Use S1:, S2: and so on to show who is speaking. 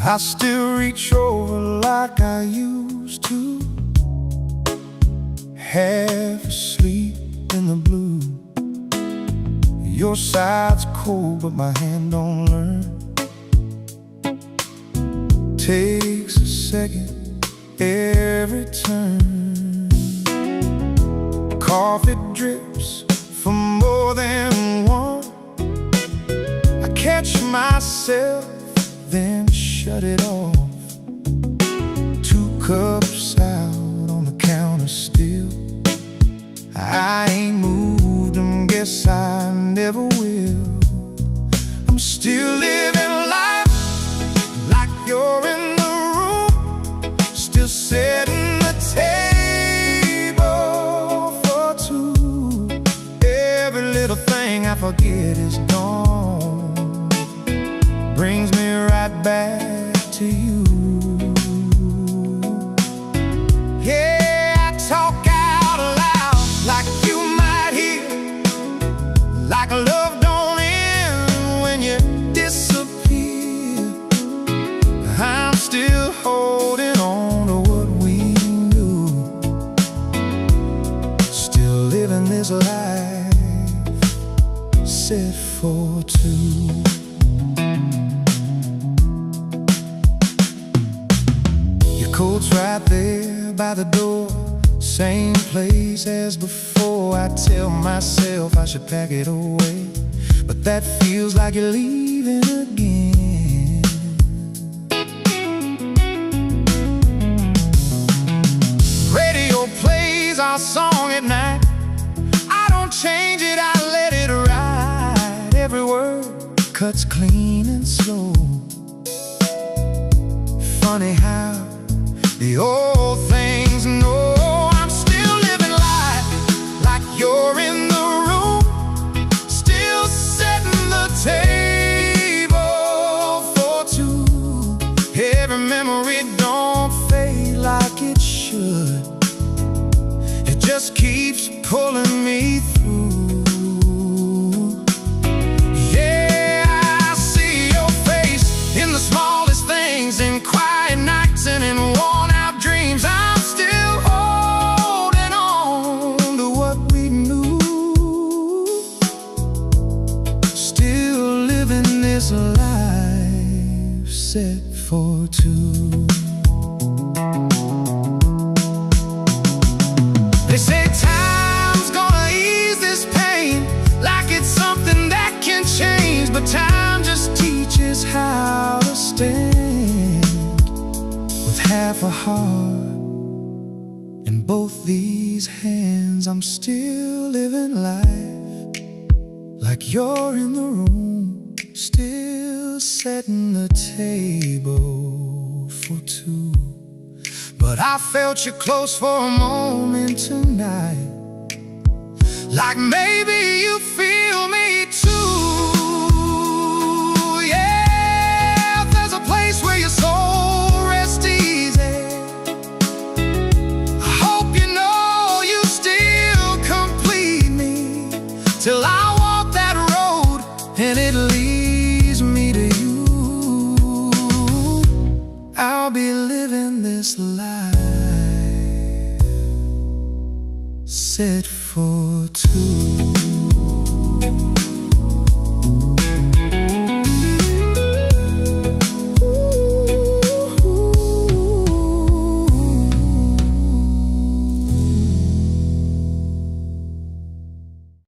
S1: I still reach over like I used to, half asleep in the blue. Your side's cold, but my hand don't learn. Takes a second every turn. Coffee drips for more than one. I catch myself, then shut it off. 2 cups out on the counter still. I ain't moved them, guess I never will. I'm still living life like you're in the room, still setting the table for 2. Every little thing I forget is gone, brings me right back to you. Yeah, I talk out loud like you might hear, like love don't end when you disappear. I'm still holding on to what we knew, still living this life set for 2. Coat's right there by the door, same place as before. I tell myself I should pack it away, but that feels like you're leaving again. Radio plays our song at night. I don't change it, I let it ride. Every word cuts clean and slow. Funny how the old things know I'm still living life like you're in the room, still setting the table for 2. Every memory don't fade like it should, it just keeps pulling me through. Yeah, I see your face in the smallest things, in quiet nights and in warm dreams. I'm still holding on to what we knew, still living this life set for 2. They say time's gonna ease this pain, like it's something that can change, but time just teaches how to stand with half a heart in both these hands. I'm still living life like you're in the room, still setting the table for 2. But I felt you close for a moment tonight, like maybe you feel me too. Yeah, there's a place where your soul rests easy. I hope you know you still complete me, till I walk that road and it leads me to you. I'll be living this life set for 2.